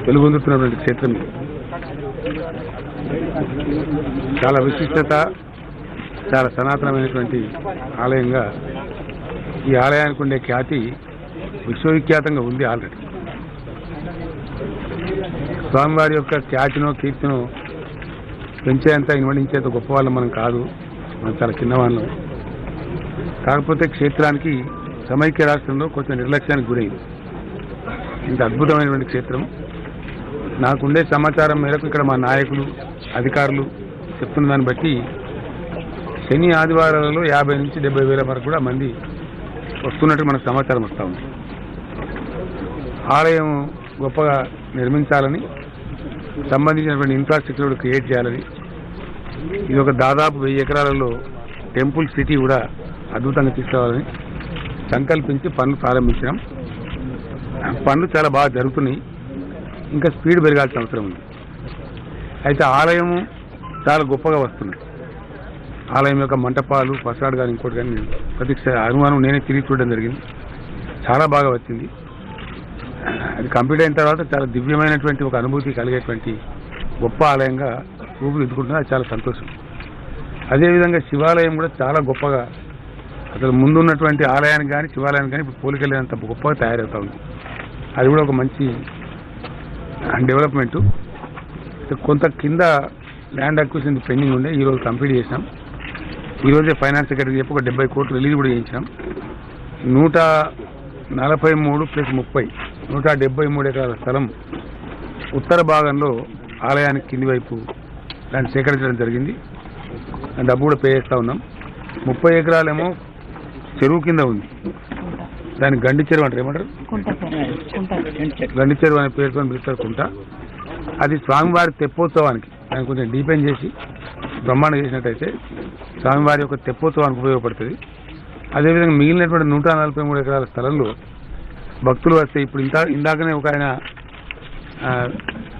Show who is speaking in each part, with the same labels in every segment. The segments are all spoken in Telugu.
Speaker 1: వెలుగొందుతున్నటువంటి క్షేత్రం చాలా విశిష్టత, చాలా సనాతనమైనటువంటి ఆలయంగా ఈ ఆలయానికి ఉండే ఖ్యాతి విశ్వవిఖ్యాతంగా ఉంది. ఆల్రెడీ స్వామివారి యొక్క ఖ్యాతినో కీర్తినో పెంచేంత ఇన్వడించేంత గొప్ప వాళ్ళం మనం కాదు, మనం చాలా చిన్నవాళ్ళం. కాకపోతే క్షేత్రానికి సమైక్య రాష్ట్రంలో కొంచెం నిర్లక్ష్యానికి గురైంది. ఇంత అద్భుతమైనటువంటి క్షేత్రం. నాకుండే సమాచారం మేరకు ఇక్కడ మా నాయకులు, అధికారులు చెప్తున్న దాన్ని బట్టి శని ఆదివారాలలో 50 నుంచి 70 వేల వరకు కూడా మంది వస్తున్నట్టు మనకు సమాచారం వస్తూ ఉంది. ఆలయం గొప్పగా నిర్మించాలని, సంబంధించినటువంటి ఇన్ఫ్రాస్ట్రక్చర్ క్రియేట్ చేయాలని, ఇది ఒక దాదాపు 1000 ఎకరాలలో టెంపుల్ సిటీ కూడా అద్భుతంగా తీసుకోవాలని సంకల్పించి పనులు ప్రారంభించడం. పనులు చాలా బాగా జరుగుతున్నాయి, ఇంకా స్పీడ్ పెరగాల్సిన అవసరం ఉంది. అయితే ఆలయము చాలా గొప్పగా వస్తుంది. ఆలయం యొక్క మంటపాలు, ఫసాడ్ కానీ ఇంకోటి కానీ ప్రతి అనుమానం నేనే తిరిగి చూడడం జరిగింది. చాలా బాగా వచ్చింది. అది కంప్లీట్ అయిన తర్వాత చాలా దివ్యమైనటువంటి ఒక అనుభూతి కలిగేటువంటి గొప్ప ఆలయంగా రూపుదిద్దుకుంటున్నా. అది చాలా సంతోషం. అదేవిధంగా శివాలయం కూడా చాలా గొప్పగా, అసలు ముందున్నటువంటి ఆలయానికి కానీ శివాలయానికి కానీ ఇప్పుడు పోలికెళ్ళేంత గొప్పగా తయారవుతూ ఉంది. అది కూడా ఒక మంచి డెవలప్మెంటు. కొంత కింద ల్యాండ్ అక్విజిషన్ పెండింగ్ ఉండే, ఈరోజు కంప్లీట్ చేసినాం. ఈరోజే ఫైనాన్స్ సెక్రటరీ చెప్పి ఒక 70 కోట్లు రిలీజ్ కూడా చేయించాం. 143 + 30 173 ఎకరాల స్థలం ఉత్తర భాగంలో ఆలయానికి కింది వైపు దాన్ని సేకరించడం జరిగింది. డబ్బు కూడా పే చేస్తూ ఉన్నాం. 30 ఎకరాలేమో చెరువు కింద ఉంది. దాన్ని గండి చెరువు అంటారు, ఏమంటారు, గండి చెరువు అనే పేరుతో పిలుస్తారు కుంట. అది స్వామివారి తెప్పోత్సవానికి దాన్ని కొంచెం డీపెన్ చేసి బ్రహ్మాండం చేసినట్టయితే స్వామివారి యొక్క తెప్పోత్సవానికి ఉపయోగపడుతుంది. అదేవిధంగా మిగిలినటువంటి 143 ఎకరాల స్థలంలో భక్తులు వస్తే ఇప్పుడు ఇందాకనే ఒక ఆయన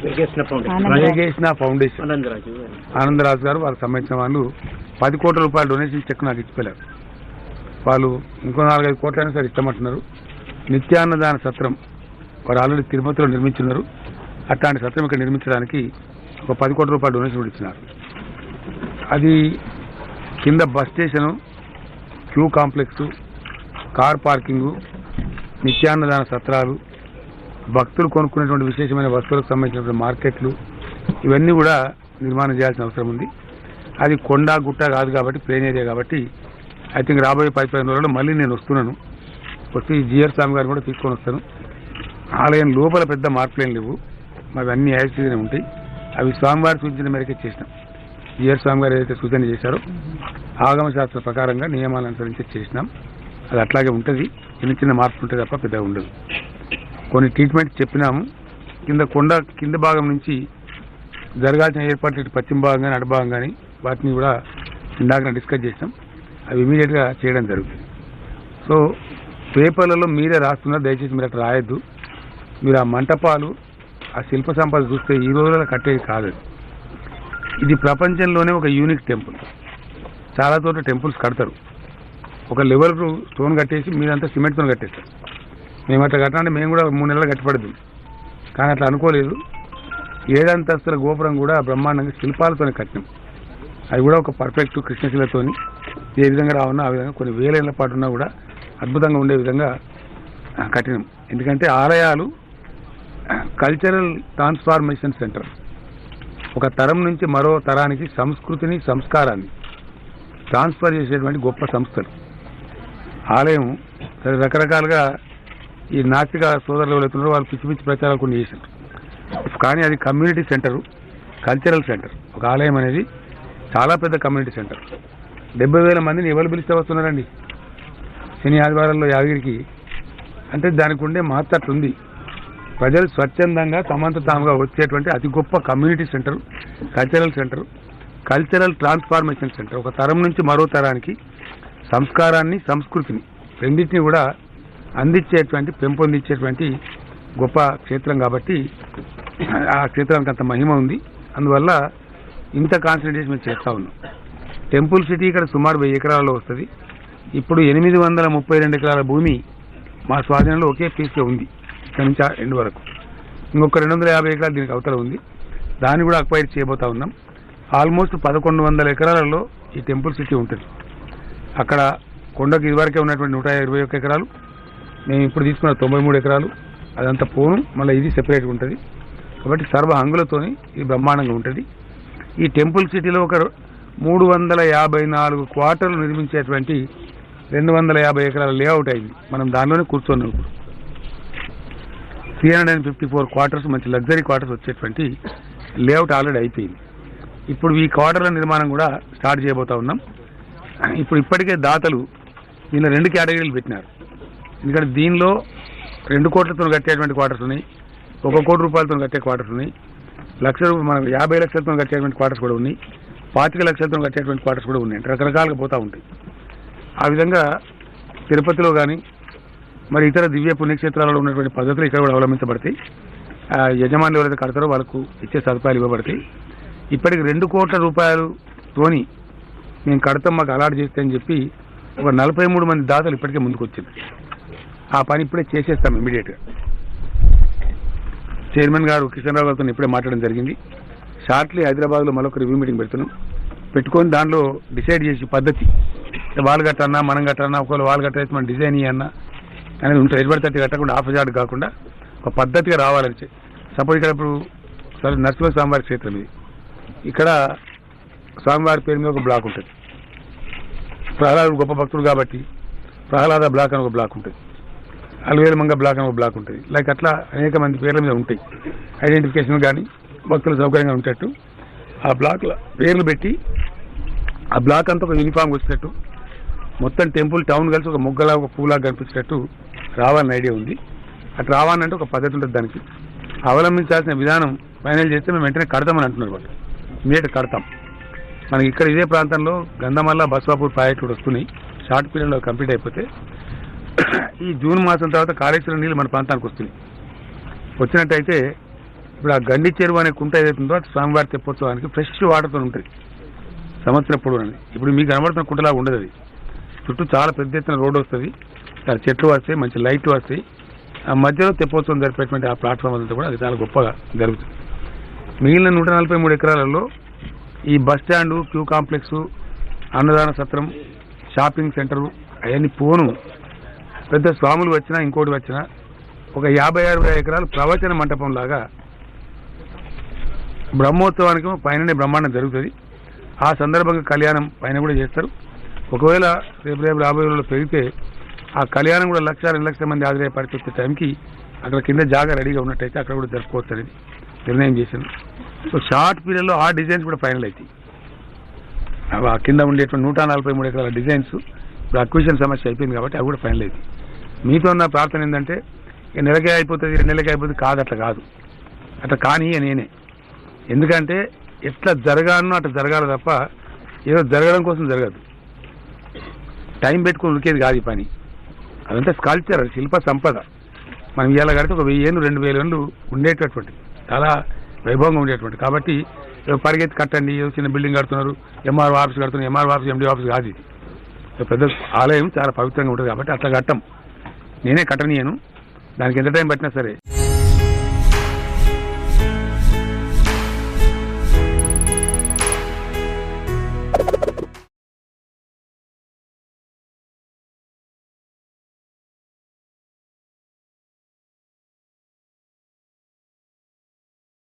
Speaker 1: వేగేసిన ఫౌండేషన్ ఆనందరాజు గారు వాళ్ళకి సంబంధించిన వాళ్ళు 10 కోట్ల రూపాయల డొనేషన్ చెక్ నాకు ఇచ్చిపోయారు. వాళ్ళు ఇంకో 4-5 కోట్లైనా సరే ఇస్తామంటున్నారు. నిత్యాన్నదాన సత్రం వారు ఆల్రెడీ తిరుపతిలో నిర్మించున్నారు. అట్లాంటి సత్రం ఇక్కడ నిర్మించడానికి ఒక 10 కోట్ల రూపాయల డొనేషన్ కూడా ఇచ్చినారు. అది కింద bus station, queue complex, car parking, నిత్యాన్నదాన సత్రాలు, భక్తులు కొనుక్కునేటువంటి విశేషమైన వస్తువులకు సంబంధించినటువంటి మార్కెట్లు, ఇవన్నీ కూడా నిర్మాణం చేయాల్సిన అవసరం ఉంది. అది కొండ గుట్ట కాదు కాబట్టి ప్లేన్ ఏరియా కాబట్టి ఐ థింక్ రాబోయే 10-15 రోజుల్లో మళ్ళీ నేను వస్తున్నాను. వచ్చి జిఆర్ స్వామి గారిని కూడా తీసుకొని వస్తాను. ఆలయం లోపల పెద్ద మార్పులేం లేవు, మావి అన్ని యాక్సిడెంట్ ఉంటాయి. అవి స్వామివారి సూచన మేరకే చేసినాం. జిఆర్ స్వామి గారు ఏదైతే సూచన చేశారో ఆగమ శాస్త్ర ప్రకారంగా నియమాలు అనుసరించి చేసినాం. అది అట్లాగే ఉంటుంది. చిన్న మార్పులు ఉంటుంది తప్ప పెద్దగా ఉండదు. కొన్ని ట్రీట్మెంట్ చెప్పినాము. కొండ కింద భాగం నుంచి జరగాల్సిన ఏర్పాట్లు పశ్చిమ భాగం కానీ అటు భాగం కానీ వాటిని కూడా ఇందాక డిస్కస్ చేసినాం. అవి ఇమీడియట్గా చేయడం జరుగుతుంది. సో పేపర్లలో మీరే రాస్తున్నారు, దయచేసి మీరు అట్లా రాయొద్దు. మీరు ఆ మంటపాలు, ఆ శిల్ప సంపద చూస్తే ఈ రోజుల్లో కట్టేది కాదు. ఇది ప్రపంచంలోనే ఒక యూనిక్ టెంపుల్. చాలా చోట్ల టెంపుల్స్ కడతారు, ఒక లెవెల్కు స్టోన్ కట్టేసి మీరంతా సిమెంట్తో కట్టేస్తారు. మేము అట్లా కట్టాలంటే మేము కూడా 3 నెలలు కట్టపడదు. కానీ అట్లా అనుకోలేదు. 7 అంతస్తుల గోపురం కూడా బ్రహ్మాండంగా శిల్పాలతోనే కట్టినాం. అది కూడా ఒక పర్ఫెక్ట్ కృష్ణశిలతో ఏ విధంగా రావున్నా ఆ విధంగా కొన్ని 1000 ఏళ్ల పాటు ఉన్నా కూడా అద్భుతంగా ఉండే విధంగా కట్టినాం. ఎందుకంటే ఆలయాలు కల్చరల్ ట్రాన్స్ఫార్మేషన్ సెంటర్. ఒక తరం నుంచి మరో తరానికి సంస్కృతిని, సంస్కారాన్ని ట్రాన్స్ఫర్ చేసేటువంటి గొప్ప సంస్థలు. ఆలయం రకరకాలుగా ఈ నాస్తిక సోదరులు ఎవరైతున్నారో వాళ్ళు పిచ్చి పిచ్చి ప్రచారాలు కొన్ని చేశారు. కానీ అది కమ్యూనిటీ సెంటరు, కల్చరల్ సెంటర్. ఒక ఆలయం అనేది చాలా పెద్ద కమ్యూనిటీ సెంటర్. 70,000 మందిని ఎవరు పిలిస్తే వస్తున్నారండి శని ఆదివారాల్లో యాదగిరికి అంటే దానికి ఉండే మహత్వం అట్లుంది. ప్రజలు స్వచ్ఛందంగా తమంత తాముగా వచ్చేటువంటి అతి గొప్ప community centre, cultural centre, cultural transformation centre. ఒక తరం నుంచి మరో తరానికి సంస్కారాన్ని, సంస్కృతిని రెండింటినీ కూడా అందించేటువంటి, పెంపొందించేటువంటి గొప్ప క్షేత్రం కాబట్టి ఆ క్షేత్రానికి అంత మహిమ ఉంది. అందువల్ల ఇంత కాన్సన్ట్రేషన్ మేము చేస్తూ ఉన్నాం. టెంపుల్ సిటీ ఇక్కడ సుమారు 1000 ఎకరాలలో వస్తుంది. ఇప్పుడు 832 ఎకరాల భూమి మా స్వాధీనంలో ఒకే పీస్లో ఉంది, ఇక్కడ నుంచి ఎండ్ వరకు. ఇంకొక 250 ఎకరాలు దీనికి అవతల ఉంది. దాన్ని కూడా అక్వైర్ చేయబోతా ఉన్నాం. ఆల్మోస్ట్ 1100 ఎకరాలలో ఈ టెంపుల్ సిటీ ఉంటుంది. అక్కడ కొండకు ఇదివరకే ఉన్నటువంటి 121 ఎకరాలు, మేము ఇప్పుడు తీసుకున్న 93 ఎకరాలు, అదంతా పోను, మళ్ళీ ఇది సెపరేట్గా ఉంటుంది. కాబట్టి సర్వ హంగులతోని ఇది బ్రహ్మాండంగా ఉంటుంది. ఈ టెంపుల్ సిటీలో ఒక 354 క్వార్టర్లు నిర్మించేటువంటి 250 ఎకరాల లేఅవుట్ అయింది. మనం దానిలోనే కూర్చొన్నాం. ఇప్పుడు 354 క్వార్టర్స్, మంచి లగ్జరీ క్వార్టర్స్ వచ్చేటువంటి లేఅవుట్ ఆల్రెడీ అయిపోయింది. ఇప్పుడు ఈ క్వార్టర్ల నిర్మాణం కూడా స్టార్ట్ చేయబోతా ఉన్నాం. ఇప్పటికే దాతలు దీనిలో 2 కేటగిరీలు పెట్టినారు. ఎందుకంటే దీనిలో 2 కోట్లతో కట్టేటువంటి క్వార్టర్స్ ఉన్నాయి, 1 కోటి రూపాయలతో కట్టే క్వార్టర్స్ ఉన్నాయి, మనకు 50 లక్షలతో కట్టేటువంటి క్వార్టర్స్ కూడా ఉన్నాయి, 25 లక్షలతో కట్టేటువంటి క్వార్టర్స్ కూడా ఉన్నాయి. రకరకాలుగా పోతూ ఉంటాయి. ఆ విధంగా తిరుపతిలో కానీ మరి ఇతర దివ్య పుణ్యక్షేత్రాలలో ఉన్నటువంటి పద్ధతులు ఇక్కడ కూడా అవలంబించబడతాయి. యజమానులు ఎవరైతే కడతారో వాళ్ళకు ఇచ్చే సదుపాయాలు ఇవ్వబడతాయి. ఇప్పటికి 2 కోట్ల రూపాయలతోని మేము కడతాం, మాకు అలాట్ చేస్తే అని చెప్పి ఒక 43 మంది దాతలు ఇప్పటికే ముందుకు వచ్చింది. ఆ పని ఇప్పుడే చేసేస్తాం ఇమీడియట్గా. చైర్మన్ గారు కిషన్ రావు గారితో ఇప్పుడే మాట్లాడడం జరిగింది. షార్ట్లీ హైదరాబాద్లో మరొక రివ్యూ మీటింగ్ పెట్టుకొని దానిలో డిసైడ్ చేసి పద్ధతి, వాళ్ళు కట్టన్నా మనం కట్టన్నా, ఒకవేళ వాళ్ళు కట్టేసి మనం డిజైన్ ఇవ్వన్నా అనేది ఉంటుంది. ఎటువంటి కట్టకుండా ఆఫ్జాడ్ కాకుండా ఒక పద్ధతిగా రావాలని. సపోజ్ ఇక్కడ ఇప్పుడు నరసింహ స్వామివారి క్షేత్రం ఇది, ఇక్కడ స్వామివారి పేరు మీద ఒక బ్లాక్ ఉంటుంది. ప్రహ్లాదుడు గొప్ప భక్తుడు కాబట్టి ప్రహ్లాద బ్లాక్ అని ఒక బ్లాక్ ఉంటుంది, అలవేలుమంగ బ్లాక్ అని ఒక బ్లాక్ ఉంటుంది. లైక్ అట్లా అనేక మంది పేర్ల మీద ఉంటాయి. ఐడెంటిఫికేషన్ కానీ భక్తులు సౌకర్యంగా ఉండేటట్టు ఆ బ్లాక్ల పేర్లు పెట్టి ఆ బ్లాక్ అంతా ఒక యూనిఫామ్గా వచ్చేటట్టు మొత్తం టెంపుల్ టౌన్ కలిసి ఒక మొగ్గలా ఒక పూలాగా కనిపించేటట్టు రావాలని ఐడియా ఉంది. అట్లా రావాలంటే ఒక పద్ధతి ఉంటుంది. దానికి అవలంబించాల్సిన విధానం ఫైనల్ చేస్తే మేము వెంటనే కడతామని అంటున్నారు వాళ్ళు. ఇమీడియట్ కడతాం. మనకి ఇక్కడ ఇదే ప్రాంతంలో గంధమల్ల, బస్వాపూర్ ప్రాజెక్టులు వస్తున్నాయి. షార్ట్ పీరియడ్లో కంప్లీట్ అయిపోతే ఈ జూన్ మాసం తర్వాత కాళేశ్వరం నీళ్ళు మన ప్రాంతానికి వస్తున్నాయి. వచ్చినట్టయితే ఇప్పుడు ఆ గండి చెరువు అనే కుంట ఏదైతుందో అది స్వామివారి తెప్పోత్సవానికి ఫ్రెష్ వాటర్తో ఉంటుంది సంవత్సరం పొడవునని. ఇప్పుడు మీకు కనబడుతున్న కుంటలాగా ఉండదు. అది చుట్టూ చాలా పెద్ద ఎత్తున రోడ్డు వస్తుంది, చాలా చెట్లు వస్తాయి, మంచి లైట్లు వస్తాయి. ఆ మధ్యలో తెప్పోత్సవం జరిపేటువంటి ఆ ప్లాట్ఫామ్ అంతా కూడా అది చాలా గొప్పగా జరుగుతుంది. మిగిలిన 143 ఎకరాలలో ఈ బస్ స్టాండు, క్యూ కాంప్లెక్స్, అన్నదాన సత్రం, షాపింగ్ సెంటరు అవన్నీ పోను. పెద్ద స్వాములు వచ్చినా ఇంకోటి వచ్చినా ఒక 50-60 ఎకరాలు ప్రవచన మంటపం లాగా బ్రహ్మోత్సవానికి పైననే బ్రహ్మాండం జరుగుతుంది. ఆ సందర్భంగా కళ్యాణం పైన కూడా చేస్తారు. ఒకవేళ రేపు రాబోయే రోజుల్లో పెరిగితే ఆ కళ్యాణం కూడా 1-2 లక్షల మంది ఆదాయపరిచే టైంకి అక్కడ కింద జాగా రెడీగా ఉన్నట్టయితే అక్కడ కూడా జరుపుకోవచ్చు అనేది నిర్ణయం చేశాను. సో షార్ట్ పీరియడ్లో ఆ డిజైన్స్ కూడా ఫైనల్ అవుతాయి. ఆ కింద ఉండేటువంటి 143 ఎకరాల డిజైన్స్ ఇప్పుడు అక్విజిషన్ సమస్య అయిపోయింది కాబట్టి అవి కూడా ఫైనల్ అవుతాయి. మీతో ఉన్న ప్రార్థన ఏంటంటే నెలకే అయిపోతుంది, 2 నెలలకే అయిపోతుంది కాదు, అట్లా కాదు. అట్లా కానీ నేనే, ఎందుకంటే ఎట్లా జరగాలనో అట్లా జరగాలి తప్ప ఏదో జరగడం కోసం జరగదు. టైం పెట్టుకుని ఉరికేది కాదు ఈ పని. అదంతా స్కల్ప్చర్, శిల్ప సంపద. మనం ఇవాళ కడితే ఒక 1000 ఏళ్ళు 2000 ఏళ్ళు ఉండేటటువంటి చాలా వైభవంగా ఉండేటువంటి. కాబట్టి పరిగెత్తి కట్టండి, చిన్న బిల్డింగ్ కడుతున్నారు, ఎంఆర్ఓ ఆఫీస్ కడుతున్నారు, ఎంఆర్ఓ ఆఫీస్ ఎండి ఆఫీస్ కాదు. ఇది పెద్ద ఆలయం చాలా పవిత్రంగా ఉంటుంది కాబట్టి అట్లా కట్టం. నేనే కట్టనీయను, దానికి ఎంత టైం పట్టినా సరే.